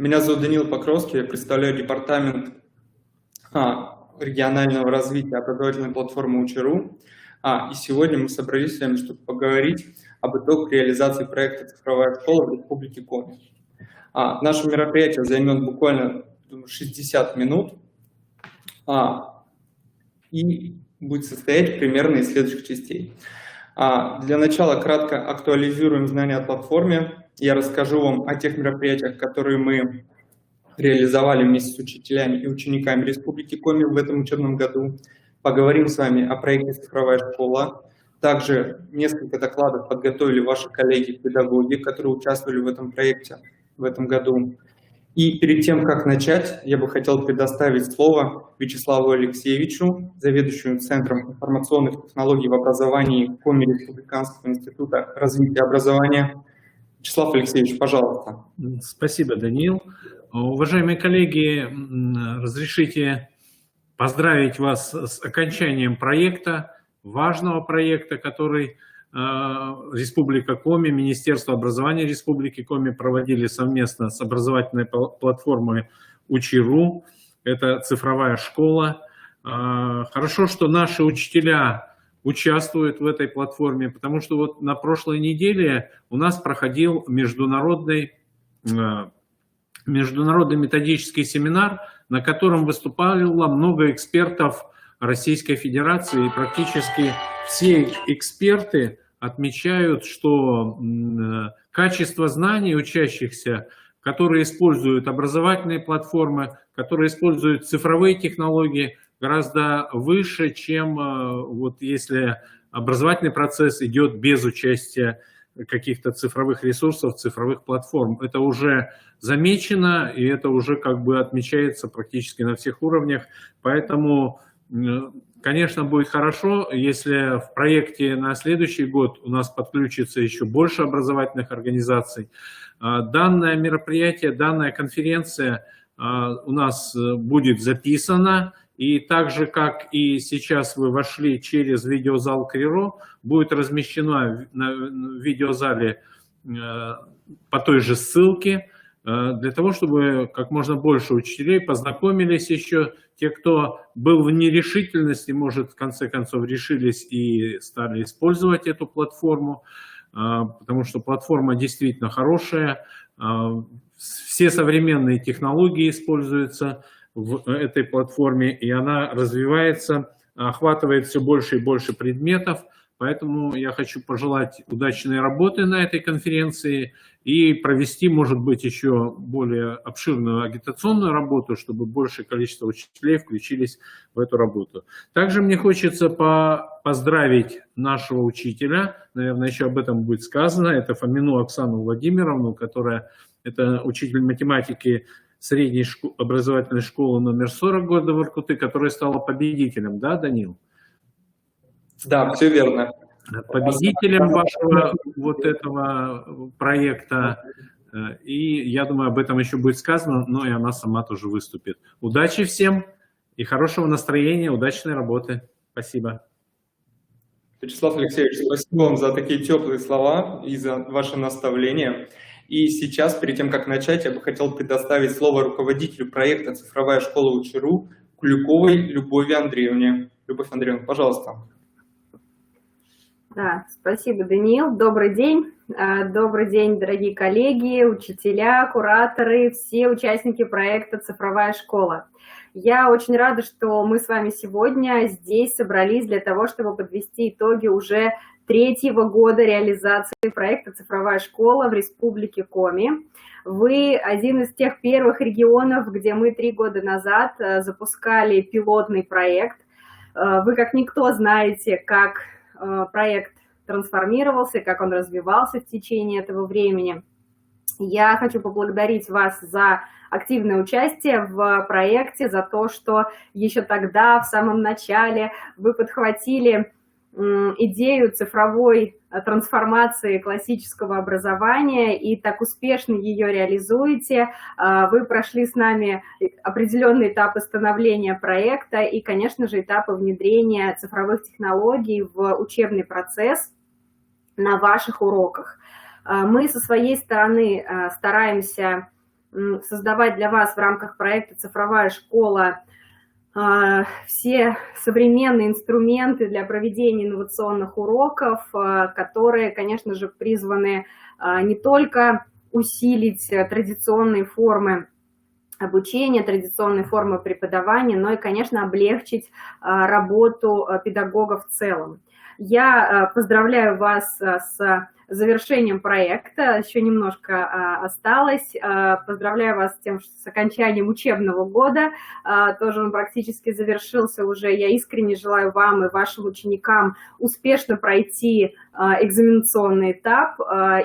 Меня зовут Даниил Покровский, я представляю департамент регионального развития образовательной платформы Учи.ру. И сегодня мы собрались с вами, чтобы поговорить об итогах реализации проекта «Цифровая школа» в Республике Коми. Наше мероприятие займет буквально 60 минут и будет состоять примерно из следующих частей. Для начала кратко актуализируем знания о платформе. Я расскажу вам о тех мероприятиях, которые мы реализовали вместе с учителями и учениками Республики Коми в этом учебном году. Поговорим с вами о проекте «Цифровая школа». Также несколько докладов подготовили ваши коллеги-педагоги, которые участвовали в этом проекте в этом году. И перед тем, как начать, я бы хотел предоставить слово Вячеславу Алексеевичу, заведующему Центром информационных технологий в образовании Коми Республиканского института развития образования. Вячеслав Алексеевич, пожалуйста. Спасибо, Даниил. Уважаемые коллеги, разрешите поздравить вас с окончанием проекта, важного проекта, который Республика Коми, Министерство образования Республики Коми проводили совместно с образовательной платформой Учи.ру. Это цифровая школа. Хорошо, что наши учителя участвуют в этой платформе, потому что вот на прошлой неделе у нас проходил международный методический семинар, на котором выступало много экспертов Российской Федерации, и практически все эксперты отмечают, что качество знаний учащихся, которые используют образовательные платформы, которые используют цифровые технологии, гораздо выше, чем вот если образовательный процесс идет без участия каких-то цифровых ресурсов, цифровых платформ. Это уже замечено, и это уже как бы отмечается практически на всех уровнях. Поэтому, конечно, будет хорошо, если в проекте на следующий год у нас подключится еще больше образовательных организаций. Данное мероприятие, данная конференция у нас будет записана. И так же, как и сейчас вы вошли через видеозал КРИРО, будет размещена в видеозале по той же ссылке, для того, чтобы как можно больше учителей познакомились еще. Те, кто был в нерешительности, может, в конце концов решились и стали использовать эту платформу, потому что платформа действительно хорошая. Все современные технологии используются в этой платформе, и она развивается, охватывает все больше и больше предметов. Поэтому я хочу пожелать удачной работы на этой конференции и провести, может быть, еще более обширную агитационную работу, чтобы большее количество учителей включились в эту работу. Также мне хочется поздравить нашего учителя, наверное, еще об этом будет сказано, это Фомину Оксану Владимировну, которая это учитель математики средней образовательной школы номер 40 города Воркуты, которая стала победителем, да, Данил? Да, все верно. Победителем вашего вот этого проекта. И я думаю, об этом еще будет сказано, но и она сама тоже выступит. Удачи всем и хорошего настроения, удачной работы. Спасибо. Вячеслав Алексеевич, спасибо вам за такие теплые слова и за ваше наставление. И сейчас, перед тем, как начать, я бы хотел предоставить слово руководителю проекта «Цифровая школа Учи.ру» Куликовой Любови Андреевне. Любовь Андреевна, пожалуйста. Да, спасибо, Даниил. Добрый день. Добрый день, дорогие коллеги, учителя, кураторы, все участники проекта «Цифровая школа». Я очень рада, что мы с вами сегодня здесь собрались для того, чтобы подвести итоги уже третьего года реализации проекта «Цифровая школа» в Республике Коми. Вы один из тех первых регионов, где мы 3 года назад запускали пилотный проект. Вы как никто знаете, как проект трансформировался, как он развивался в течение этого времени. Я хочу поблагодарить вас за активное участие в проекте, за то, что еще тогда, в самом начале, вы подхватили идею цифровой трансформации классического образования и так успешно ее реализуете. Вы прошли с нами определенные этапы становления проекта и, конечно же, этапы внедрения цифровых технологий в учебный процесс на ваших уроках. Мы со своей стороны стараемся создавать для вас в рамках проекта «Цифровая школа» все современные инструменты для проведения инновационных уроков, которые, конечно же, призваны не только усилить традиционные формы обучения, традиционные формы преподавания, но и, конечно, облегчить работу педагогов в целом. Я поздравляю вас с завершением проекта, еще немножко осталось. Поздравляю вас с тем, что с окончанием учебного года, тоже он практически завершился уже. Я искренне желаю вам и вашим ученикам успешно пройти экзаменационный этап.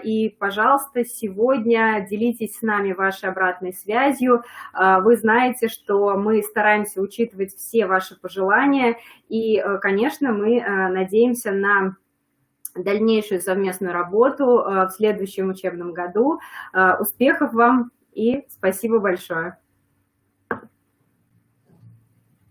И, пожалуйста, сегодня делитесь с нами вашей обратной связью. Вы знаете, что мы стараемся учитывать все ваши пожелания, и, конечно, мы надеемся на дальнейшую совместную работу в следующем учебном году. Успехов вам и спасибо большое.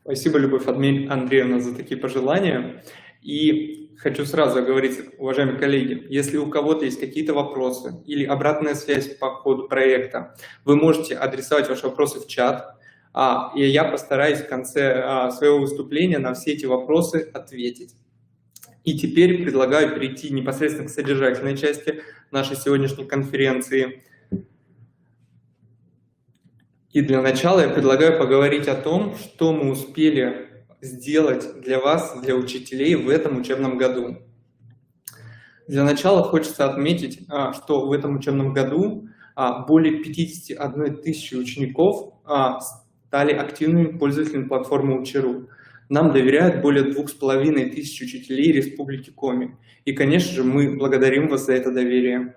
Спасибо, Любовь Андреевна, за такие пожелания. И хочу сразу оговорить, уважаемые коллеги, если у кого-то есть какие-то вопросы или обратная связь по ходу проекта, вы можете адресовать ваши вопросы в чат, и я постараюсь в конце своего выступления на все эти вопросы ответить. И теперь предлагаю перейти непосредственно к содержательной части нашей сегодняшней конференции. И для начала я предлагаю поговорить о том, что мы успели сделать для вас, для учителей в этом учебном году. Для начала хочется отметить, что в этом учебном году более 51 тысячи учеников стали активными пользователями платформы Учи.ру. Нам доверяют более 2500 учителей Республики Коми. И, конечно же, мы благодарим вас за это доверие.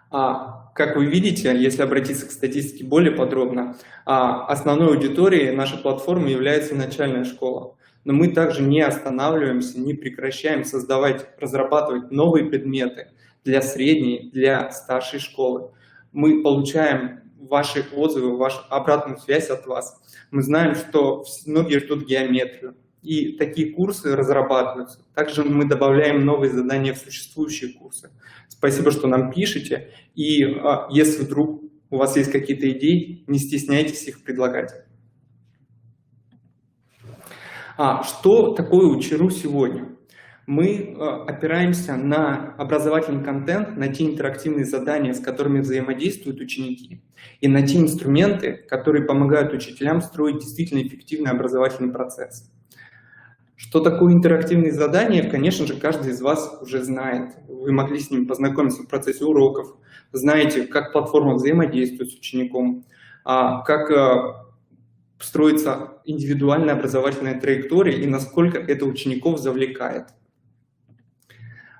Как вы видите, если обратиться к статистике более подробно, основной аудиторией нашей платформы является начальная школа. Но мы также не останавливаемся, не прекращаем создавать, разрабатывать новые предметы для средней, для старшей школы. Мы получаем ваши отзывы, вашу обратную связь от вас. Мы знаем, что многие ждут геометрию, и такие курсы разрабатываются. Также мы добавляем новые задания в существующие курсы. Спасибо, что нам пишете, и если вдруг у вас есть какие-то идеи, не стесняйтесь их предлагать. Что такое Учи.ру сегодня? Мы опираемся на образовательный контент, на те интерактивные задания, с которыми взаимодействуют ученики, и на те инструменты, которые помогают учителям строить действительно эффективный образовательный процесс. Что такое интерактивные задания, конечно же, каждый из вас уже знает. Вы могли с ними познакомиться в процессе уроков, знаете, как платформа взаимодействует с учеником, как строится индивидуальная образовательная траектория и насколько это учеников завлекает.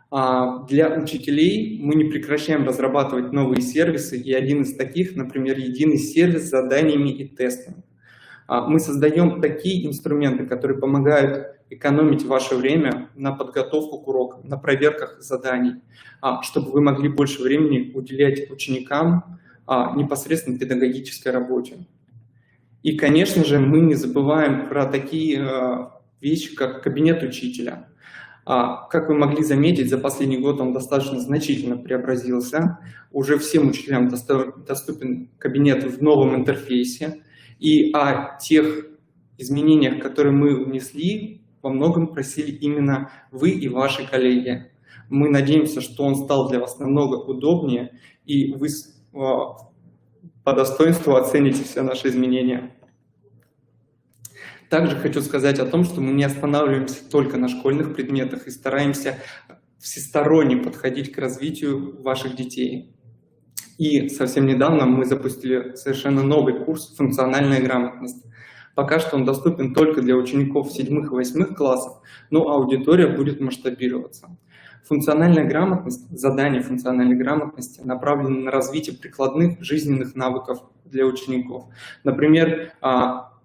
Для учителей мы не прекращаем разрабатывать новые сервисы, и один из таких, например, единый сервис с заданиями и тестами. Мы создаем такие инструменты, которые помогают экономить ваше время на подготовку к урокам, на проверках заданий, чтобы вы могли больше времени уделять ученикам непосредственно педагогической работе. И, конечно же, мы не забываем про такие вещи, как кабинет учителя. Как вы могли заметить, за последний год он достаточно значительно преобразился. Уже всем учителям доступен кабинет в новом интерфейсе. И о тех изменениях, которые мы внесли, во многом просили именно вы и ваши коллеги. Мы надеемся, что он стал для вас намного удобнее, и вы по достоинству оцените все наши изменения. Также хочу сказать о том, что мы не останавливаемся только на школьных предметах и стараемся всесторонне подходить к развитию ваших детей. И совсем недавно мы запустили совершенно новый курс «Функциональная грамотность». Пока что он доступен только для учеников 7 и 8 классов, но аудитория будет масштабироваться. Функциональная грамотность, задания функциональной грамотности направлены на развитие прикладных жизненных навыков для учеников. Например,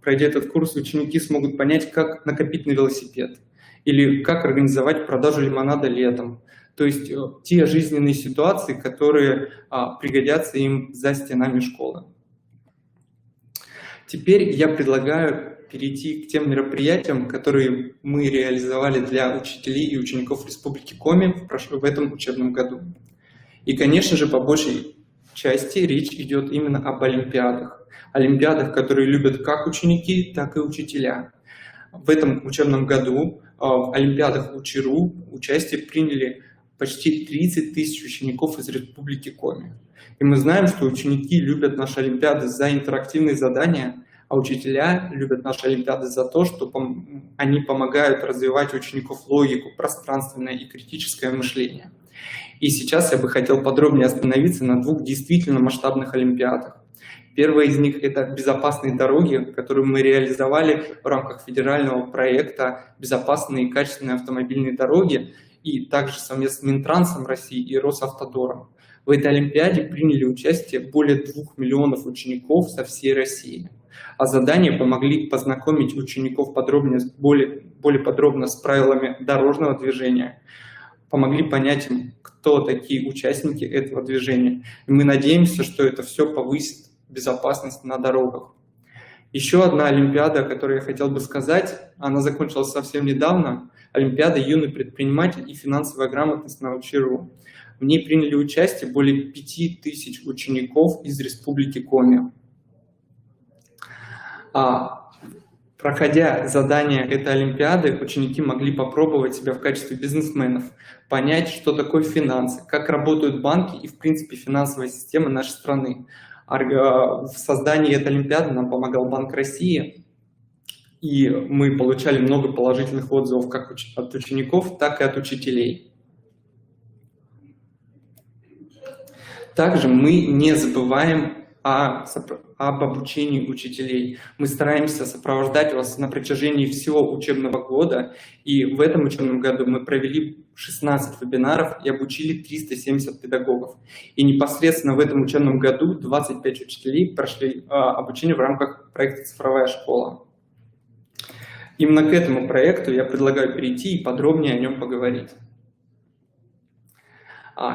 пройдя этот курс, ученики смогут понять, как накопить на велосипед или как организовать продажу лимонада летом. То есть те жизненные ситуации, которые пригодятся им за стенами школы. Теперь я предлагаю перейти к тем мероприятиям, которые мы реализовали для учителей и учеников Республики Коми в этом учебном году. И, конечно же, по большей части речь идет именно об олимпиадах. Олимпиадах, которые любят как ученики, так и учителя. В этом учебном году в олимпиадах УЧИРУ участие приняли почти 30 тысяч учеников из Республики Коми. И мы знаем, что ученики любят наши олимпиады за интерактивные задания, а учителя любят наши олимпиады за то, что они помогают развивать у учеников логику, пространственное и критическое мышление. И сейчас я бы хотел подробнее остановиться на двух действительно масштабных олимпиадах. Первая из них – это «Безопасные дороги», которую мы реализовали в рамках федерального проекта «Безопасные и качественные автомобильные дороги» и также совместно с Минтрансом России и Росавтодором. В этой олимпиаде приняли участие более 2 миллионов учеников со всей России. А задания помогли познакомить учеников более подробно с правилами дорожного движения, помогли понять им, кто такие участники этого движения. И мы надеемся, что это все повысит безопасность на дорогах. Еще одна олимпиада, о которой я хотел бы сказать, она закончилась совсем недавно, олимпиада «Юный предприниматель и финансовая грамотность на УЧИРУ». В ней приняли участие более 5000 учеников из Республики Коми. Проходя задания этой олимпиады, ученики могли попробовать себя в качестве бизнесменов, понять, что такое финансы, как работают банки и, в принципе, финансовая система нашей страны. В создании этой олимпиады нам помогал Банк России, и мы получали много положительных отзывов как от учеников, так и от учителей. Также мы не забываем об обучении учителей. Мы стараемся сопровождать вас на протяжении всего учебного года, и в этом учебном году мы провели 16 вебинаров и обучили 370 педагогов. И непосредственно в этом учебном году 25 учителей прошли обучение в рамках проекта «Цифровая школа». Именно к этому проекту я предлагаю перейти и подробнее о нем поговорить.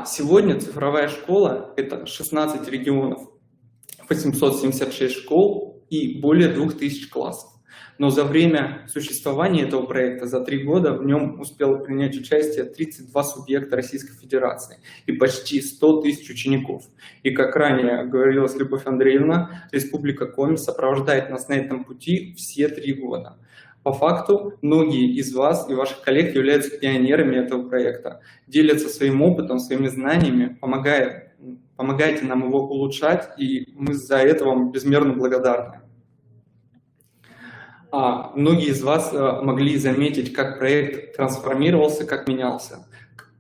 Сегодня цифровая школа – это 16 регионов, 876 школ и более 2000 классов. Но за время существования этого проекта, за 3 года, в нем успело принять участие 32 субъекта Российской Федерации и почти 100 тысяч учеников. И, как ранее говорила Любовь Андреевна, Республика Коми сопровождает нас на этом пути все 3 года. По факту, многие из вас и ваших коллег являются пионерами этого проекта, делятся своим опытом, своими знаниями, помогаете нам его улучшать, и мы за это вам безмерно благодарны. Многие из вас могли заметить, как проект трансформировался, как менялся.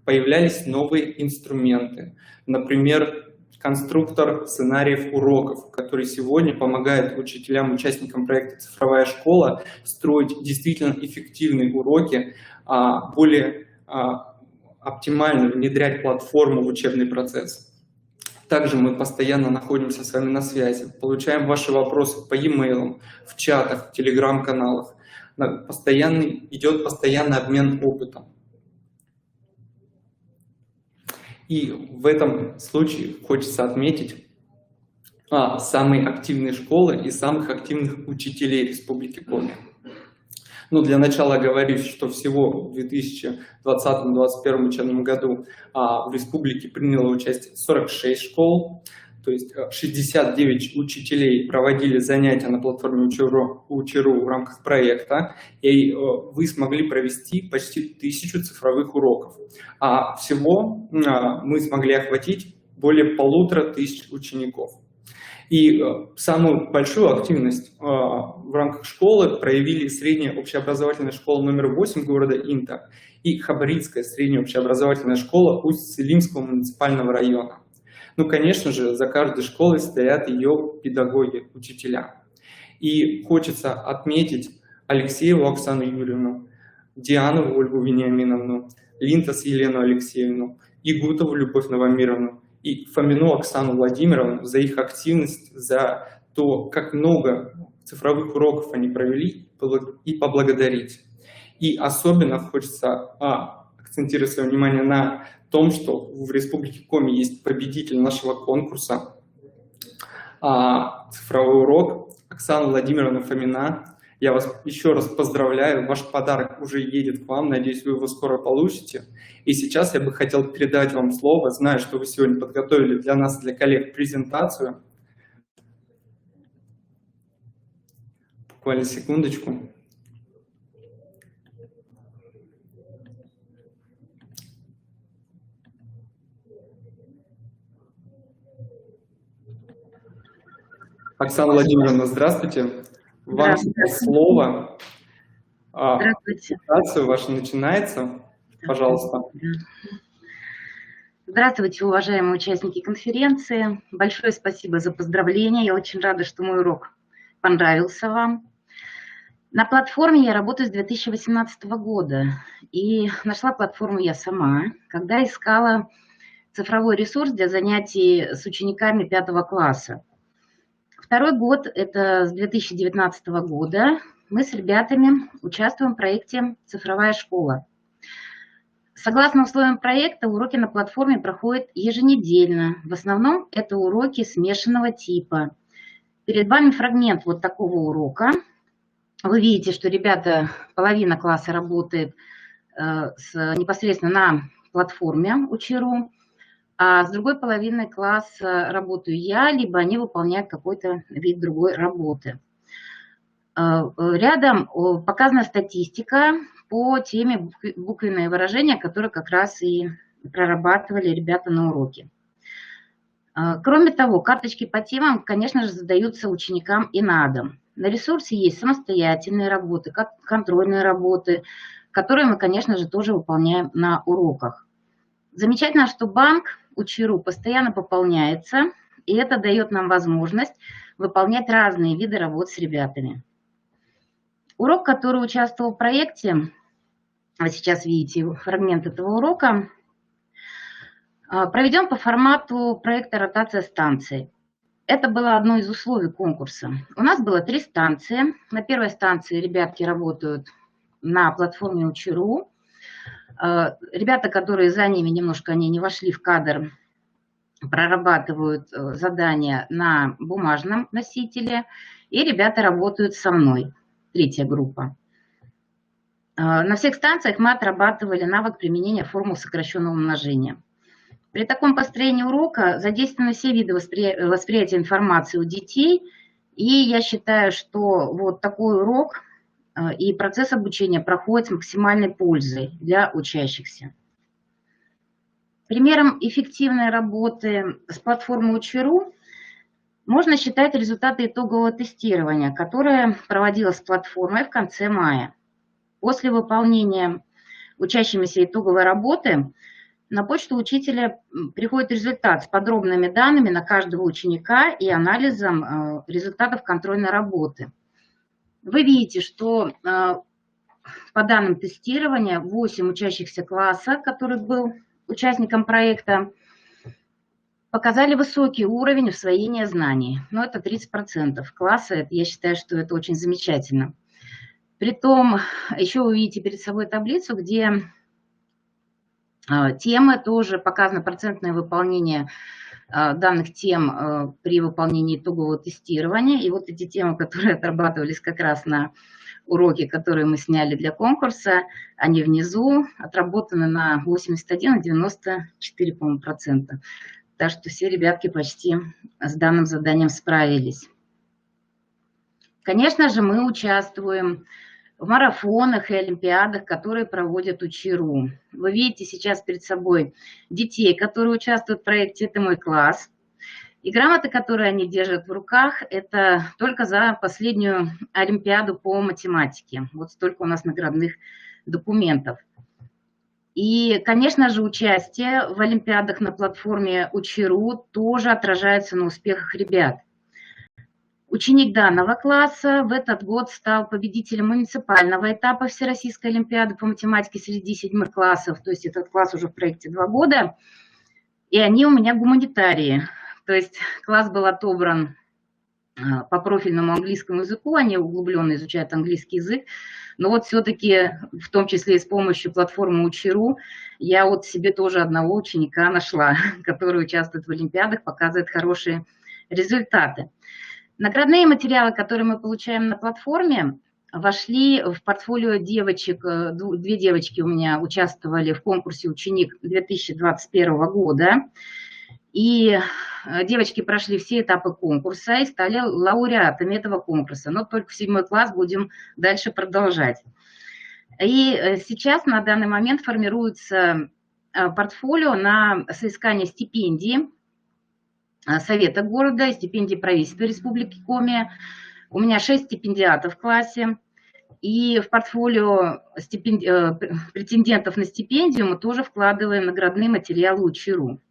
Появлялись новые инструменты. Например, конструктор сценариев уроков, который сегодня помогает учителям, участникам проекта «Цифровая школа» строить действительно эффективные уроки, более оптимально внедрять платформу в учебный процесс. Также мы постоянно находимся с вами на связи, получаем ваши вопросы по e-mail, в чатах, в телеграм-каналах. Идет постоянный обмен опытом. И в этом случае хочется отметить самые активные школы и самых активных учителей Республики Коми. Для начала говорю, что всего в 2020-2021 учебном году в республике приняло участие 46 школ, то есть 69 учителей проводили занятия на платформе УЧИРУ в рамках проекта, и вы смогли провести почти 1000 цифровых уроков. А всего мы смогли охватить более 1500 учеников. И самую большую активность в рамках школы проявили средняя общеобразовательная школа номер 8 города Инта и Хабаритская средняя общеобразовательная школа Усть-Целинского муниципального района. Конечно же, за каждой школой стоят ее педагоги, учителя. И хочется отметить Алексееву Оксану Юрьевну, Дианову Ольгу Вениаминовну, Линтас Елену Алексеевну, Игутову Любовь Новомировну и Фомину Оксану Владимировну за их активность, за то, как много цифровых уроков они провели, и поблагодарить. И особенно хочется акцентировать свое внимание на том, что в Республике Коми есть победитель нашего конкурса «Цифровой урок» Оксана Владимировна Фомина. Я вас еще раз поздравляю, ваш подарок уже едет к вам, надеюсь, вы его скоро получите. И сейчас я бы хотел передать вам слово, зная, что вы сегодня подготовили для нас, для коллег, презентацию. Буквально секундочку. Оксана Владимировна, здравствуйте. Вам слово. Здравствуйте. Презентация ваша начинается. Пожалуйста. Здравствуйте, уважаемые участники конференции. Большое спасибо за поздравления. Я очень рада, что мой урок понравился вам. На платформе я работаю с 2018 года. И нашла платформу я сама, когда искала цифровой ресурс для занятий с учениками 5 класса. Второй год, это с 2019 года, мы с ребятами участвуем в проекте «Цифровая школа». Согласно условиям проекта, уроки на платформе проходят еженедельно. В основном это уроки смешанного типа. Перед вами фрагмент вот такого урока. Вы видите, что ребята, половина класса работает непосредственно на платформе Учи.ру, а с другой половиной класса работаю я, либо они выполняют какой-то вид другой работы. Рядом показана статистика по теме буквенные выражения, которые как раз и прорабатывали ребята на уроке. Кроме того, карточки по темам, конечно же, задаются ученикам и на дом. На ресурсе есть самостоятельные работы, контрольные работы, которые мы, конечно же, тоже выполняем на уроках. Замечательно, что банк Учи.ру постоянно пополняется, и это дает нам возможность выполнять разные виды работ с ребятами. Урок, который участвовал в проекте, вы сейчас видите фрагмент этого урока, проведен по формату проекта «Ротация станций». Это было одно из условий конкурса. У нас было 3 станции. На первой станции ребятки работают на платформе Учи.ру. Ребята, которые за ними немножко они не вошли в кадр, прорабатывают задания на бумажном носителе, и ребята работают со мной, 3-я группа. На всех станциях мы отрабатывали навык применения формул сокращенного умножения. При таком построении урока задействованы все виды восприятия информации у детей, и я считаю, что вот такой урок и процесс обучения проходит с максимальной пользой для учащихся. Примером эффективной работы с платформой Учи.ру можно считать результаты итогового тестирования, которое проводилось с платформой в конце мая. После выполнения учащимися итоговой работы на почту учителя приходит результат с подробными данными на каждого ученика и анализом результатов контрольной работы. Вы видите, что по данным тестирования 8 учащихся класса, который был участником проекта, показали высокий уровень усвоения знаний. Но это 30% класса. Я считаю, что это очень замечательно. Притом, еще вы видите перед собой таблицу, где темы тоже показано процентное выполнение данных тем при выполнении итогового тестирования. И вот эти темы, которые отрабатывались как раз на уроке, которые мы сняли для конкурса, они внизу отработаны на 81 и 94, по-моему, процента. Так что все ребятки почти с данным заданием справились. Конечно же, мы участвуем в марафонах и олимпиадах, которые проводят Учи.ру. Вы видите сейчас перед собой детей, которые участвуют в проекте «Это мой класс». И грамоты, которые они держат в руках, это только за последнюю олимпиаду по математике. Вот столько у нас наградных документов. И, конечно же, участие в олимпиадах на платформе Учи.ру тоже отражается на успехах ребят. Ученик данного класса в этот год стал победителем муниципального этапа Всероссийской олимпиады по математике среди 7 классов. То есть этот класс уже в проекте 2 года. И они у меня гуманитарии. То есть класс был отобран по профильному английскому языку, они углубленно изучают английский язык. Но вот все-таки, в том числе и с помощью платформы Учи.ру, я вот себе тоже одного ученика нашла, который участвует в олимпиадах, показывает хорошие результаты. Наградные материалы, которые мы получаем на платформе, вошли в портфолио девочек, две девочки у меня участвовали в конкурсе «Ученик» 2021 года. И девочки прошли все этапы конкурса и стали лауреатами этого конкурса. Но только в 7 класс будем дальше продолжать. И сейчас на данный момент формируется портфолио на соискание стипендий Совета города, стипендий правительства Республики Коми. У меня 6 стипендиатов в классе. И в портфолио претендентов на стипендию мы тоже вкладываем наградные материалы УЧИРУ.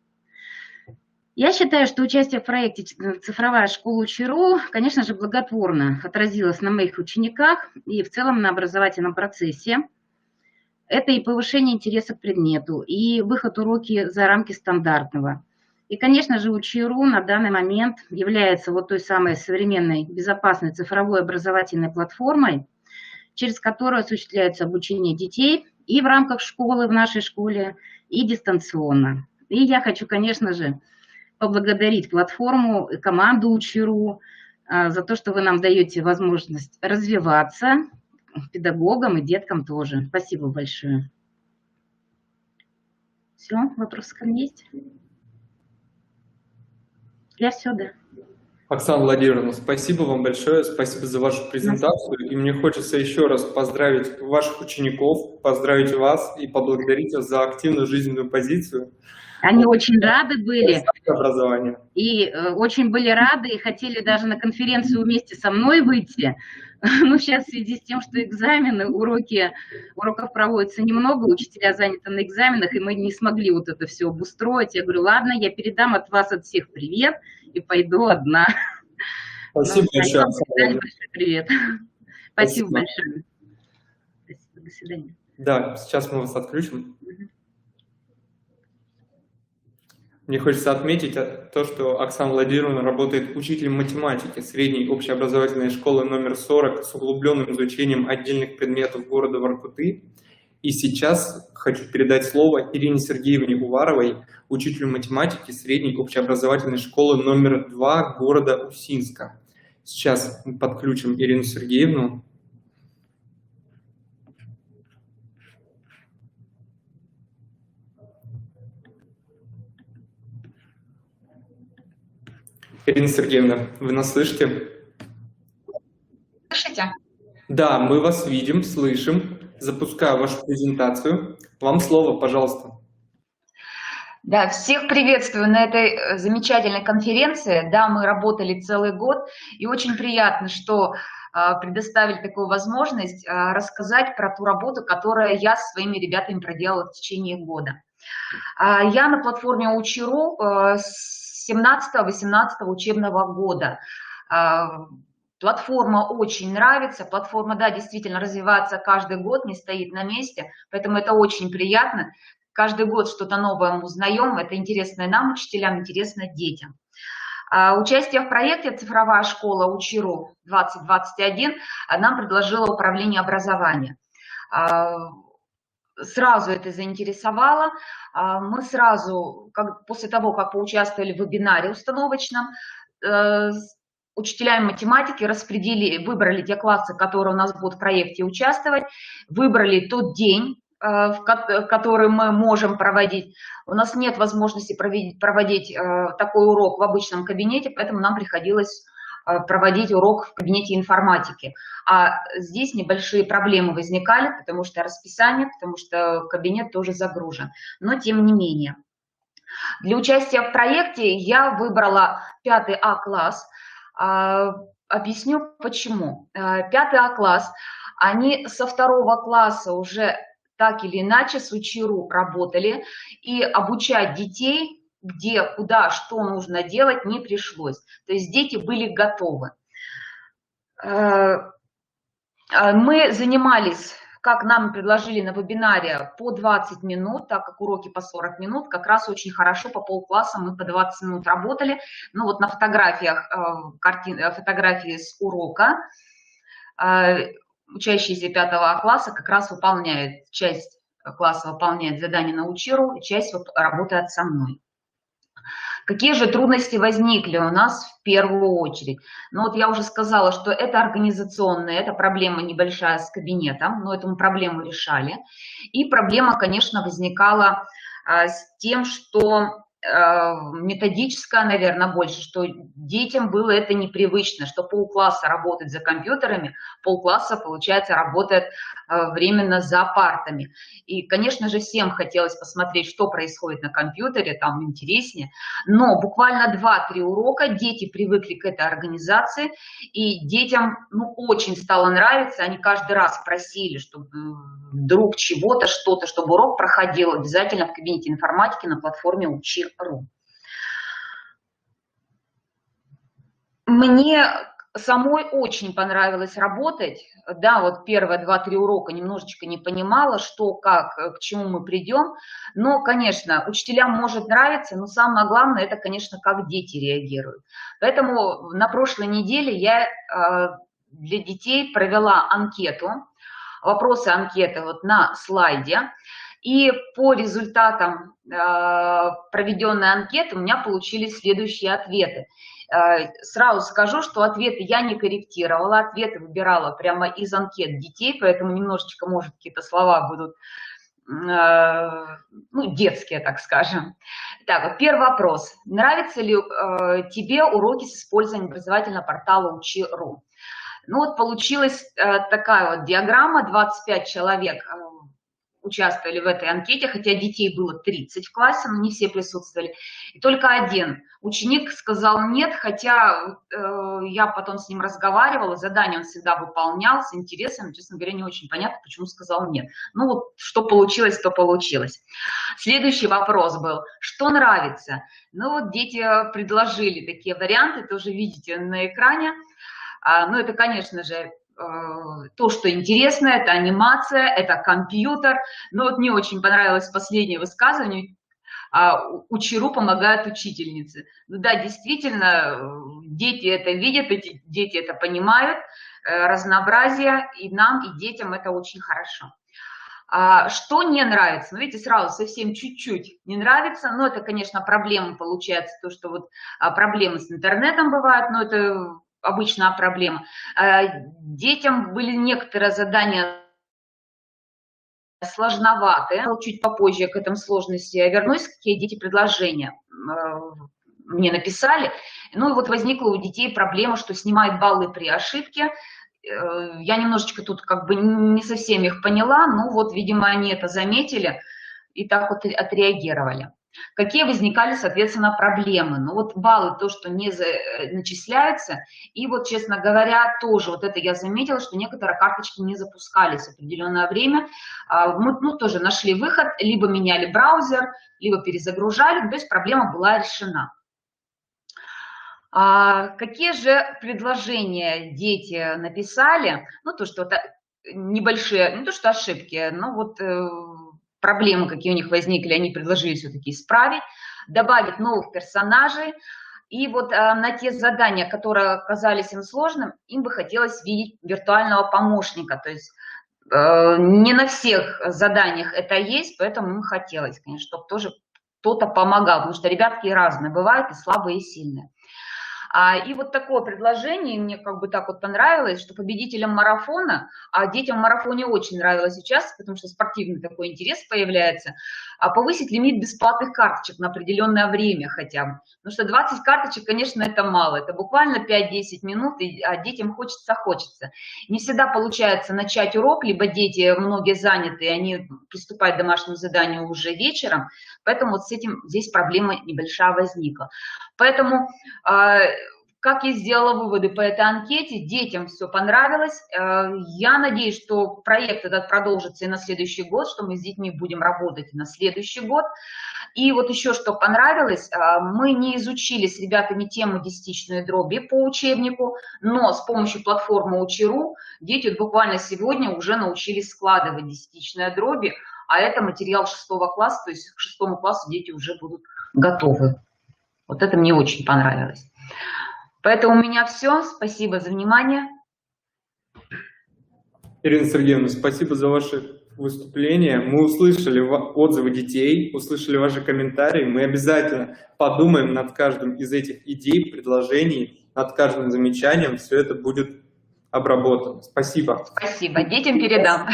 Я считаю, что участие в проекте «Цифровая школа УЧИРУ», конечно же, благотворно отразилось на моих учениках и в целом на образовательном процессе. Это и повышение интереса к предмету, и выход уроки за рамки стандартного. И, конечно же, УЧИРУ на данный момент является вот той самой современной безопасной цифровой образовательной платформой, через которую осуществляется обучение детей и в рамках школы, в нашей школе, и дистанционно. И я хочу, конечно же, поблагодарить платформу и команду УЧИРУ за то, что вы нам даете возможность развиваться, педагогам и деткам тоже. Спасибо большое. Все, вопросы ко мне есть? Я все, да. Оксана Владимировна, спасибо вам большое, спасибо за вашу презентацию. И мне хочется еще раз поздравить ваших учеников, поздравить вас и поблагодарить вас за активную жизненную позицию. Они очень рады были. Образование. И очень были рады, и хотели даже на конференцию вместе со мной выйти. Но сейчас в связи с тем, что экзамены, уроков проводится немного, учителя заняты на экзаменах, и мы не смогли вот это все обустроить. Я говорю, ладно, я передам от вас от всех привет и пойду одна. Спасибо большое. Большой привет. Спасибо большое. Спасибо, до свидания. Да, сейчас мы вас отключим. Мне хочется отметить то, что Оксана Владимировна работает учителем математики средней общеобразовательной школы номер 40 с углубленным изучением отдельных предметов города Воркуты. И сейчас хочу передать слово Ирине Сергеевне Уваровой, учителю математики средней общеобразовательной школы номер 2 города Усинска. Сейчас мы подключим Ирину Сергеевну. Ирина Сергеевна, вы нас слышите? Слышите? Да, мы вас видим, слышим. Запускаю вашу презентацию. Вам слово, пожалуйста. Да, всех приветствую на этой замечательной конференции. Да, мы работали целый год, и очень приятно, что предоставили такую возможность рассказать про ту работу, которую я со своими ребятами проделала в течение года. Я на платформе УЧИРУ с 17-18 учебного года. Платформа очень нравится, платформа, да, действительно развивается каждый год, не стоит на месте, поэтому это очень приятно. Каждый год что-то новое мы узнаем, это интересно нам, учителям, интересно детям. Участие в проекте «Цифровая школа УЧИРУ 2021» нам предложило управление образования. Сразу это заинтересовало. Мы сразу, после того, как поучаствовали в вебинаре установочном, учителями математики выбрали те классы, которые у нас будут в проекте участвовать, выбрали тот день, в который мы можем проводить. У нас нет возможности проводить такой урок в обычном кабинете, поэтому нам приходилось проводить урок в кабинете информатики. А здесь небольшие проблемы возникали, потому что расписание, потому что кабинет тоже загружен. Но тем не менее. Для участия в проекте я выбрала 5 А-класс. Объясню почему. 5 А-класс, они со 2 класса уже так или иначе с УЧИРУ работали, и обучать детей, где, куда, что нужно делать, не пришлось. То есть дети были готовы. Мы занимались, как нам предложили на вебинаре, по 20 минут, так как уроки по 40 минут, как раз очень хорошо, по полкласса мы по 20 минут работали. Ну вот на фотографиях, фотографии с урока, учащиеся 5 класса как раз выполняют, часть класса выполняет задание на УЧИРУ, часть работает со мной. Какие же трудности возникли у нас в первую очередь? Ну вот я уже сказала, что это организационная, это проблема небольшая с кабинетом, но эту проблему решали. И проблема, конечно, возникала с тем, что методическая, наверное, больше, что детям было это непривычно, что полкласса работает за компьютерами, полкласса, получается, работает временно за партами. И, конечно же, всем хотелось посмотреть, что происходит на компьютере, там интереснее, но буквально 2-3 урока дети привыкли к этой организации, и детям очень стало нравиться, они каждый раз просили, чтобы вдруг чего-то, что-то, чтобы урок проходил обязательно в кабинете информатики на платформе Учи.ру. Мне самой очень понравилось работать. Да, вот первые 2-3 урока немножечко не понимала, что, как, к чему мы придем. Но, конечно, учителям может нравиться, но самое главное, это, конечно, как дети реагируют. Поэтому на прошлой неделе я для детей провела анкету. Вопросы анкеты вот на слайде. И по результатам проведенной анкеты у меня получились следующие ответы. Сразу скажу, что ответы я не корректировала, ответы выбирала прямо из анкет детей, поэтому немножечко, может, какие-то слова будут детские, так скажем. Так, вот первый вопрос. Нравятся ли тебе уроки с использованием образовательного портала Учи.ру? Ну вот получилась такая вот диаграмма, 25 человек участвовали в этой анкете, хотя детей было 30 в классе, но не все присутствовали. И только один ученик сказал нет, хотя я потом с ним разговаривала, задание он всегда выполнял с интересом, честно говоря, не очень понятно, почему сказал нет. Ну вот что получилось, то получилось. Следующий вопрос был, что нравится? Ну вот дети предложили такие варианты, тоже видите на экране. Ну это, конечно же, то, что интересно, это анимация, это компьютер. Но вот мне очень понравилось последнее высказывание. Учи.ру помогают учительнице. Ну да, действительно, дети это видят, дети это понимают, разнообразие, и нам, и детям это очень хорошо. Что не нравится? Ну, видите, сразу совсем чуть-чуть не нравится, но это, конечно, проблема получается, то, что вот проблемы с интернетом бывают, но это обычная проблема. Детям были некоторые задания сложноватые. Чуть попозже я к этому сложности вернусь, какие дети предложения мне написали. Ну и вот возникла у детей проблема, что снимают баллы при ошибке. Я немножечко тут как бы не совсем их поняла, но вот, видимо, они это заметили и так вот отреагировали. Какие возникали, соответственно, проблемы? Ну вот баллы, то, что не начисляются, и вот, честно говоря, тоже вот это я заметила, что некоторые карточки не запускались в определенное время. Мы тоже нашли выход, либо меняли браузер, либо перезагружали, то есть проблема была решена. Какие же предложения дети написали? Ну, то, что это небольшие, не то, что ошибки, но вот проблемы, какие у них возникли, они предложили все-таки исправить, добавить новых персонажей. И вот на те задания, которые оказались им сложным, им бы хотелось видеть виртуального помощника. То есть не на всех заданиях это есть, поэтому им хотелось, конечно, чтобы тоже кто-то помогал, потому что ребятки разные бывают, и слабые, и сильные. И вот такое предложение, мне как бы так вот понравилось, что победителям марафона, а детям в марафоне очень нравилось участвовать, потому что спортивный такой интерес появляется, повысить лимит бесплатных карточек на определенное время хотя бы. Потому что 20 карточек, конечно, это мало, это буквально 5-10 минут, а детям хочется. Не всегда получается начать урок, либо дети, многие заняты, и они приступают к домашнему заданию уже вечером, поэтому вот с этим здесь проблема небольшая возникла. Поэтому, как я сделала выводы по этой анкете, детям все понравилось. Я надеюсь, что проект этот продолжится и на следующий год, что мы с детьми будем работать и на следующий год. И вот еще что понравилось, мы не изучили с ребятами тему десятичной дроби по учебнику, но с помощью платформы Учи.ру дети буквально сегодня уже научились складывать десятичные дроби, а это материал 6 класса, то есть к 6 классу дети уже будут готовы. Вот это мне очень понравилось. Поэтому у меня все. Спасибо за внимание. Ирина Сергеевна, спасибо за ваши выступление. Мы услышали отзывы детей, услышали ваши комментарии. Мы обязательно подумаем над каждым из этих идей, предложений, над каждым замечанием. Все это будет обработано. Спасибо. Спасибо. Детям передам.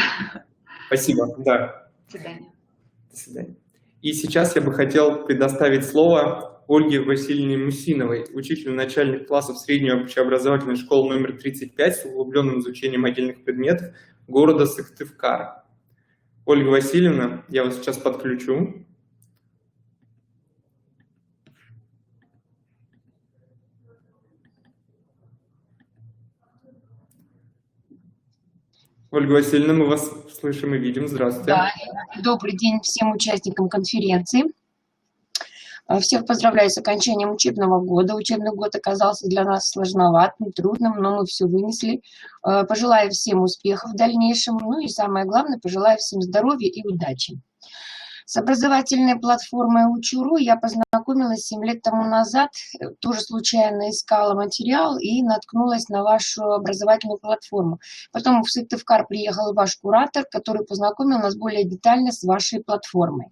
Спасибо. Да. До свидания. До свидания. И сейчас я бы хотел предоставить слово Ольге Васильевне Мусиновой, учителю начальных классов средней общеобразовательной школы номер 35 с углубленным изучением отдельных предметов города Сыктывкара. Ольга Васильевна, я вас сейчас подключу. Ольга Васильевна, мы вас слышим и видим. Здравствуйте. Да, добрый день всем участникам конференции. Всех поздравляю с окончанием учебного года. Учебный год оказался для нас сложноватым, трудным, но мы все вынесли. Пожелаю всем успехов в дальнейшем. Ну и самое главное, пожелаю всем здоровья и удачи. С образовательной платформой Учуру я познакомилась 7 лет тому назад, тоже случайно искала материал и наткнулась на вашу образовательную платформу. Потом в Сыктывкар приехал ваш куратор, который познакомил нас более детально с вашей платформой.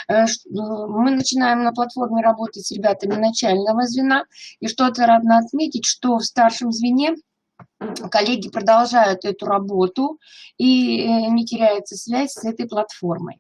Мы начинаем на платформе работать с ребятами начального звена, и что-то радно отметить, что в старшем звене коллеги продолжают эту работу и не теряется связь с этой платформой.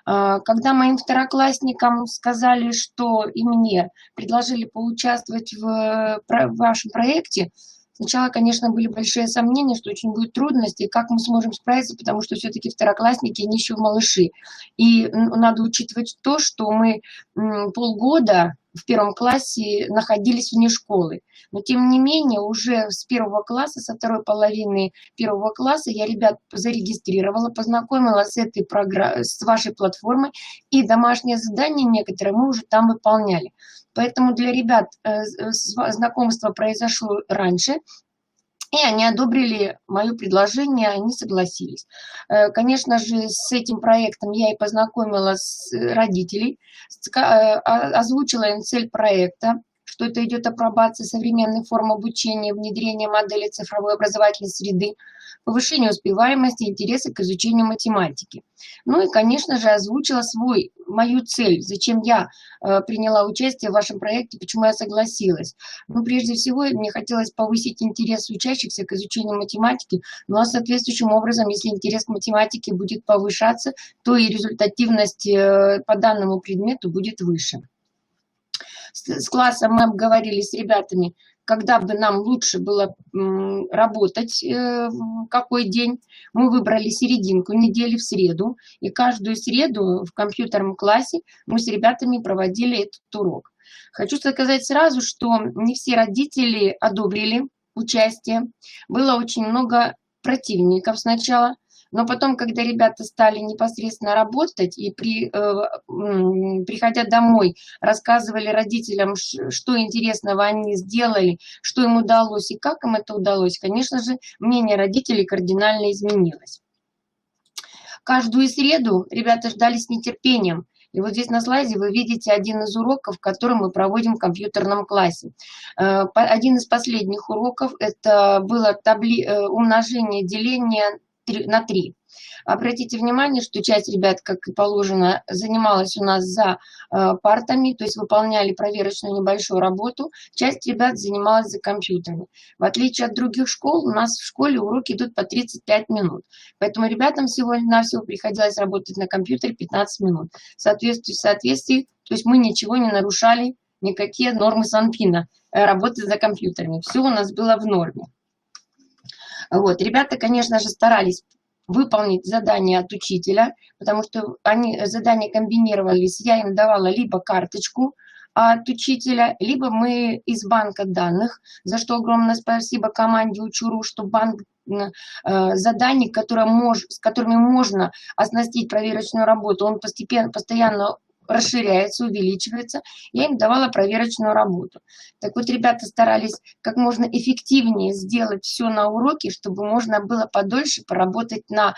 Когда моим второклассникам сказали, что и мне предложили поучаствовать в вашем проекте, сначала, конечно, были большие сомнения, что очень будут трудности, как мы сможем справиться, потому что все-таки второклассники, они еще малыши. И надо учитывать то, что мы полгода в первом классе находились вне школы. Но, тем не менее, уже с первого класса, со второй половины первого класса я ребят зарегистрировала, познакомила с вашей платформой, и домашние задания некоторые мы уже там выполняли. Поэтому для ребят знакомство произошло раньше, и они одобрили мое предложение, они согласились. Конечно же, с этим проектом я и познакомила родителей, озвучила им цель проекта, что это идет апробация современных форм обучения, внедрение модели цифровой образовательной среды, повышение успеваемости, интереса к изучению математики. Ну и, конечно же, озвучила мою цель, зачем я приняла участие в вашем проекте, почему я согласилась. Ну, прежде всего, мне хотелось повысить интерес учащихся к изучению математики, ну а соответствующим образом, если интерес к математике будет повышаться, то и результативность по данному предмету будет выше. С классом мы обговорили с ребятами, когда бы нам лучше было работать, какой день. Мы выбрали серединку недели в среду, и каждую среду в компьютерном классе мы с ребятами проводили этот урок. Хочу сказать сразу, что не все родители одобрили участие. Было очень много противников сначала. Но потом, когда ребята стали непосредственно работать и приходя домой, рассказывали родителям, что интересного они сделали, что им удалось и как им это удалось, конечно же, мнение родителей кардинально изменилось. Каждую среду ребята ждали с нетерпением. И вот здесь на слайде вы видите один из уроков, который мы проводим в компьютерном классе. Один из последних уроков – это было умножение, деление на 3. Обратите внимание, что часть ребят, как и положено, занималась у нас за партами, то есть выполняли проверочную небольшую работу, часть ребят занималась за компьютерами. В отличие от других школ, у нас в школе уроки идут по 35 минут, поэтому ребятам всего-навсего приходилось работать на компьютере 15 минут. В соответствии, то есть мы ничего не нарушали, никакие нормы Санпина, работы за компьютерами, все у нас было в норме. Вот. Ребята, конечно же, старались выполнить задание от учителя, потому что они задания комбинировались. Я им давала либо карточку от учителя, либо мы из банка данных, за что огромное спасибо команде Учуру, что банк заданий, с которыми можно оснастить проверочную работу, он постоянно расширяется, увеличивается. Я им давала проверочную работу. Так вот, ребята старались как можно эффективнее сделать все на уроке, чтобы можно было подольше поработать на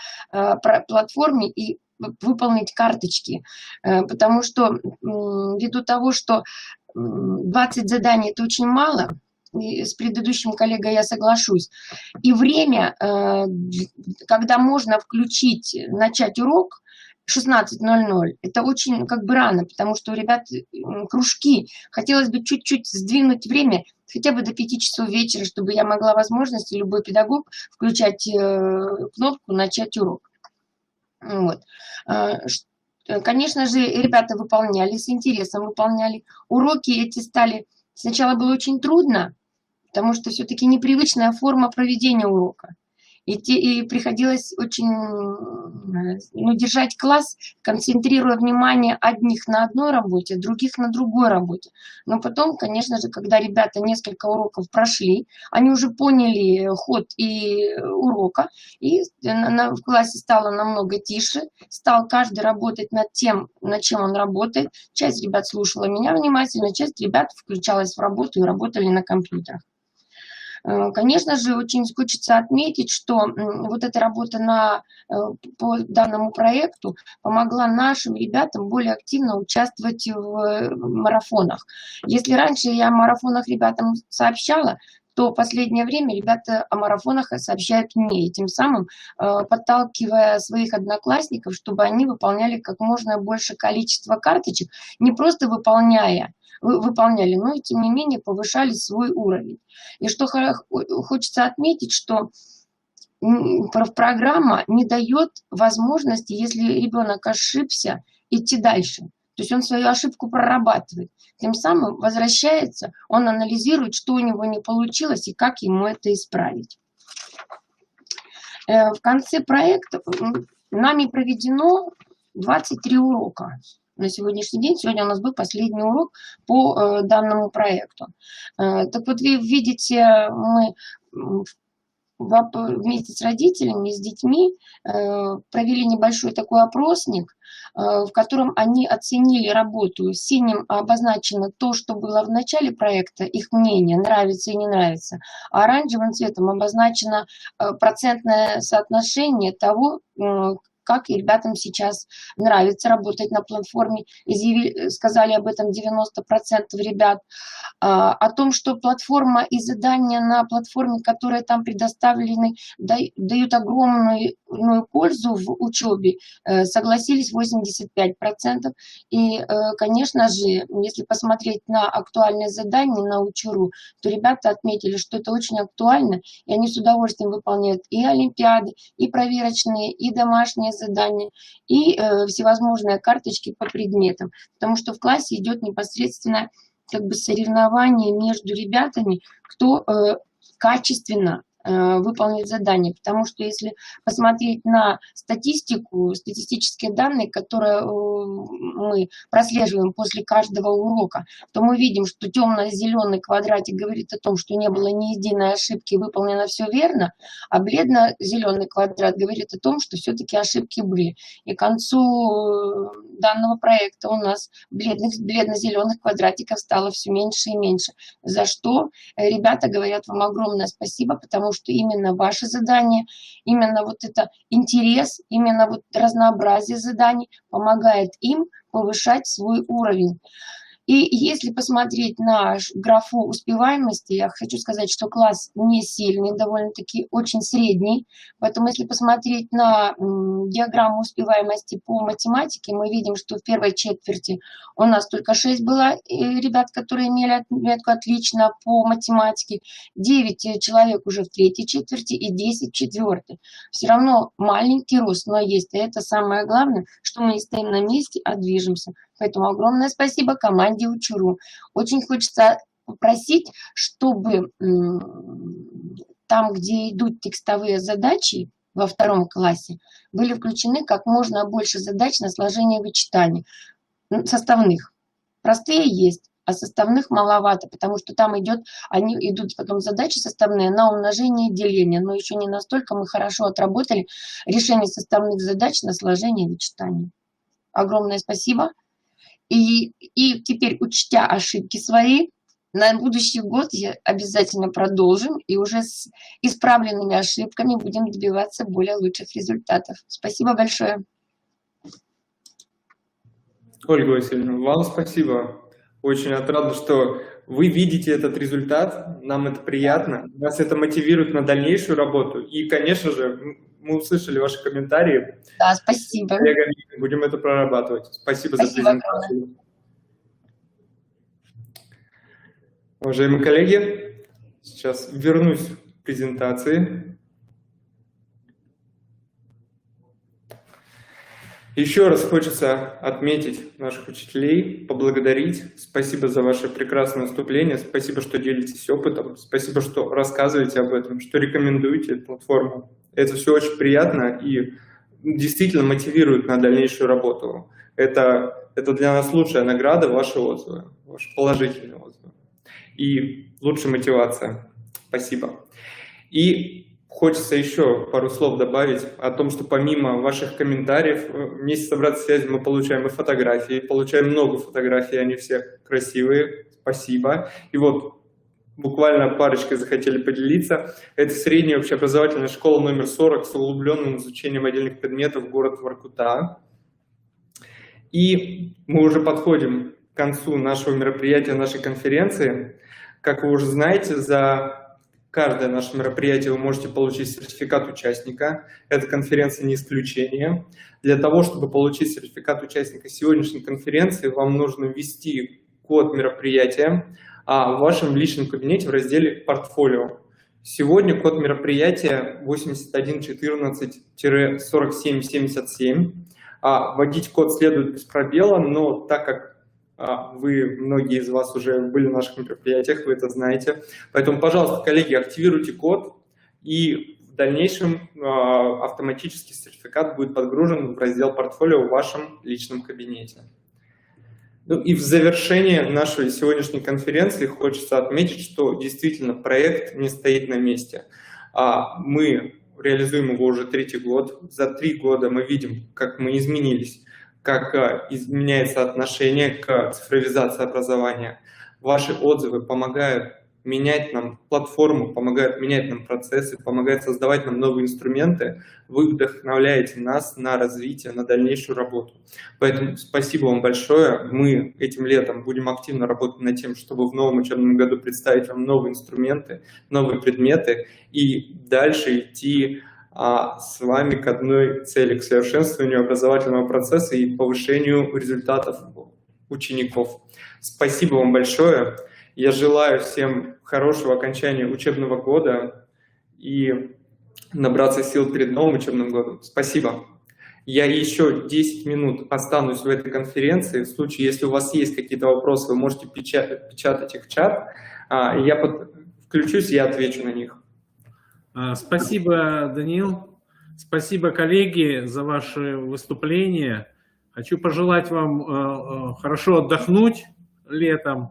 платформе и выполнить карточки. Потому что ввиду того, что 20 заданий – это очень мало, с предыдущим коллегой я соглашусь. И время, когда можно включить, начать урок, 16:00, это очень как бы рано, потому что у ребят кружки. Хотелось бы чуть-чуть сдвинуть время, хотя бы до 5 часов вечера, чтобы я могла возможность, любой педагог, включать кнопку «Начать урок». Вот. Конечно же, ребята выполняли, с интересом выполняли. Уроки эти стали... Сначала было очень трудно, потому что все-таки непривычная форма проведения урока. И приходилось очень держать класс, концентрируя внимание одних на одной работе, других на другой работе. Но потом, конечно же, когда ребята несколько уроков прошли, они уже поняли ход и урока, и в классе стало намного тише, стал каждый работать над тем, над чем он работает. Часть ребят слушала меня внимательно, часть ребят включалась в работу и работали на компьютерах. Конечно же, очень хочется отметить, что вот эта работа по данному проекту помогла нашим ребятам более активно участвовать в марафонах. Если раньше я о марафонах ребятам сообщала, то в последнее время ребята о марафонах сообщают мне, и тем самым подталкивая своих одноклассников, чтобы они выполняли как можно больше количество карточек, не просто выполняли, но и тем не менее повышали свой уровень. И что хочется отметить, что программа не дает возможности, если ребенок ошибся, идти дальше. То есть он свою ошибку прорабатывает. Тем самым возвращается, он анализирует, что у него не получилось и как ему это исправить. В конце проекта нами проведено 23 урока. На сегодняшний день, сегодня у нас был последний урок по данному проекту. Так вот, вы видите, мы вместе с родителями, с детьми провели небольшой такой опросник, в котором они оценили работу. Синим обозначено то, что было в начале проекта, их мнение, нравится и не нравится. А оранжевым цветом обозначено процентное соотношение того, как и ребятам сейчас нравится работать на платформе. Сказали об этом 90% ребят. О том, что платформа и задания на платформе, которые там предоставлены, дают огромную пользу в учебе, согласились 85%. И, конечно же, если посмотреть на актуальные задания на Учуру, то ребята отметили, что это очень актуально, и они с удовольствием выполняют и олимпиады, и проверочные, и домашние задания, и всевозможные карточки по предметам. Потому что в классе идет непосредственно как бы соревнование между ребятами, кто качественно выполнить задание. Потому что если посмотреть на статистику, статистические данные, которые мы прослеживаем после каждого урока, то мы видим, что темно-зеленый квадратик говорит о том, что не было ни единой ошибки, выполнено все верно, а бледно-зеленый квадрат говорит о том, что все-таки ошибки были. И к концу данного проекта у нас бледно-зеленых квадратиков стало все меньше и меньше. За что ребята говорят вам огромное спасибо, потому что именно ваше задание, именно вот это интерес, именно вот разнообразие заданий помогает им повышать свой уровень. И если посмотреть на графу успеваемости, я хочу сказать, что класс не сильный, довольно-таки очень средний. Поэтому если посмотреть на диаграмму успеваемости по математике, мы видим, что в первой четверти у нас только 6 было ребят, которые имели отметку «отлично» по математике, 9 человек уже в третьей четверти и 10 в четвертой. Все равно маленький рост, но есть. И это самое главное, что мы не стоим на месте, а движемся. Поэтому огромное спасибо команде Учуру. Очень хочется попросить, чтобы там, где идут текстовые задачи во 2 классе, были включены как можно больше задач на сложение и вычитание. Составных. Простые есть, а составных маловато, потому что там они идут потом задачи составные на умножение и деление, но еще не настолько мы хорошо отработали решение составных задач на сложение и вычитание. Огромное спасибо. И теперь, учтя ошибки свои, на будущий год обязательно продолжим, и уже с исправленными ошибками будем добиваться более лучших результатов. Спасибо большое. Ольга Васильевна, вам спасибо. Очень отрадно, что Вы видите этот результат, нам это приятно, нас это мотивирует на дальнейшую работу. И, конечно же, мы услышали ваши комментарии. Да, спасибо. С коллегами будем это прорабатывать. Спасибо за презентацию. Уважаемые коллеги, сейчас вернусь к презентации. Еще раз хочется отметить наших учителей, поблагодарить. Спасибо за ваше прекрасное выступление, спасибо, что делитесь опытом, спасибо, что рассказываете об этом, что рекомендуете эту платформу. Это все очень приятно и действительно мотивирует на дальнейшую работу. Это для нас лучшая награда, ваши отзывы, ваши положительные отзывы. И лучшая мотивация. Спасибо. И хочется еще пару слов добавить о том, что помимо ваших комментариев, вместе с обратной связью мы получаем и фотографии, получаем много фотографий, они все красивые, спасибо. И вот буквально парочкой захотели поделиться. Это средняя общеобразовательная школа номер 40 с углубленным изучением отдельных предметов, город Воркута. И мы уже подходим к концу нашего мероприятия, нашей конференции. Как вы уже знаете, за каждое наше мероприятие вы можете получить сертификат участника. Эта конференция не исключение. Для того, чтобы получить сертификат участника сегодняшней конференции, вам нужно ввести код мероприятия в вашем личном кабинете в разделе «Портфолио». Сегодня код мероприятия 8114-4777. Вводить код следует без пробела, но так как многие из вас уже были в наших мероприятиях, вы это знаете. Поэтому, пожалуйста, коллеги, активируйте код, и в дальнейшем автоматически сертификат будет подгружен в раздел «Портфолио» в вашем личном кабинете. Ну и в завершение нашей сегодняшней конференции хочется отметить, что действительно проект не стоит на месте. Мы реализуем его уже 3-й год. За 3 года мы видим, как мы изменились, как изменяется отношение к цифровизации образования. Ваши отзывы помогают менять нам платформу, помогают менять нам процессы, помогают создавать нам новые инструменты. Вы вдохновляете нас на развитие, на дальнейшую работу. Поэтому спасибо вам большое. Мы этим летом будем активно работать над тем, чтобы в новом учебном году представить вам новые инструменты, новые предметы и дальше идти с вами к одной цели, к совершенствованию образовательного процесса и повышению результатов учеников. Спасибо вам большое. Я желаю всем хорошего окончания учебного года и набраться сил перед новым учебным годом. Спасибо. Я еще 10 минут останусь в этой конференции. В случае, если у вас есть какие-то вопросы, вы можете печатать их в чат. Я включусь, я отвечу на них. Спасибо, Даниил. Спасибо, коллеги, за ваше выступление. Хочу пожелать вам хорошо отдохнуть летом,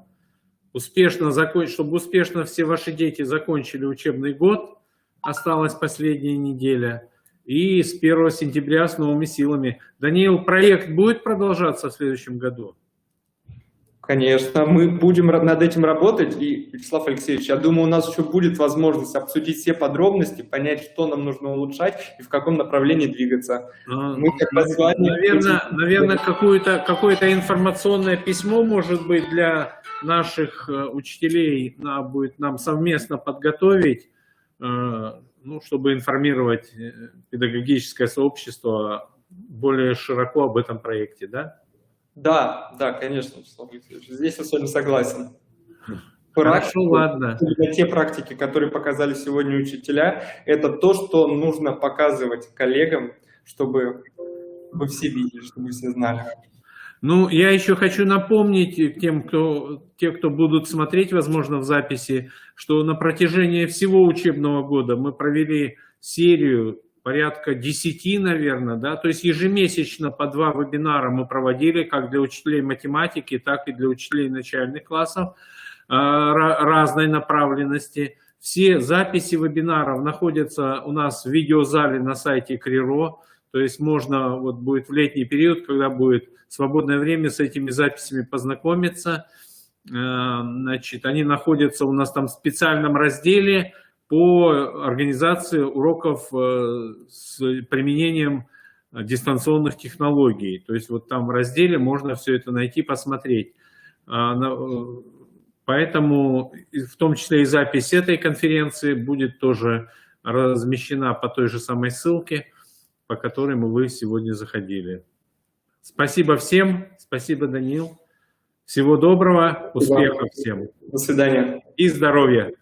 успешно закончить, чтобы успешно все ваши дети закончили учебный год. Осталась последняя неделя. И с 1 сентября с новыми силами. Даниил, проект будет продолжаться в следующем году? Конечно, мы будем над этим работать, и, Вячеслав Алексеевич, я думаю, у нас еще будет возможность обсудить все подробности, понять, что нам нужно улучшать и в каком направлении двигаться. Наверное, какое-то информационное письмо, может быть, для наших учителей будет нам совместно подготовить, ну, чтобы информировать педагогическое сообщество более широко об этом проекте, да? Да, конечно, Вячеслав Алексеевич, здесь я с вами согласен. Хорошо, ладно. Те практики, которые показали сегодня учителя, это то, что нужно показывать коллегам, чтобы вы все видели, чтобы все знали. Ну, я еще хочу напомнить те, кто будут смотреть, возможно, в записи, что на протяжении всего учебного года мы провели серию порядка 10, наверное, да, то есть ежемесячно по 2 вебинара мы проводили, как для учителей математики, так и для учителей начальных классов разной направленности. Все записи вебинаров находятся у нас в видеозале на сайте Криро, то есть можно, вот будет в летний период, когда будет свободное время, с этими записями познакомиться. Значит, они находятся у нас там в специальном разделе по организации уроков с применением дистанционных технологий. То есть вот там в разделе можно все это найти, посмотреть. Поэтому в том числе и запись этой конференции будет тоже размещена по той же самой ссылке, по которой вы сегодня заходили. Спасибо всем, спасибо, Даниил. Всего доброго, успехов всем. До свидания. И здоровья.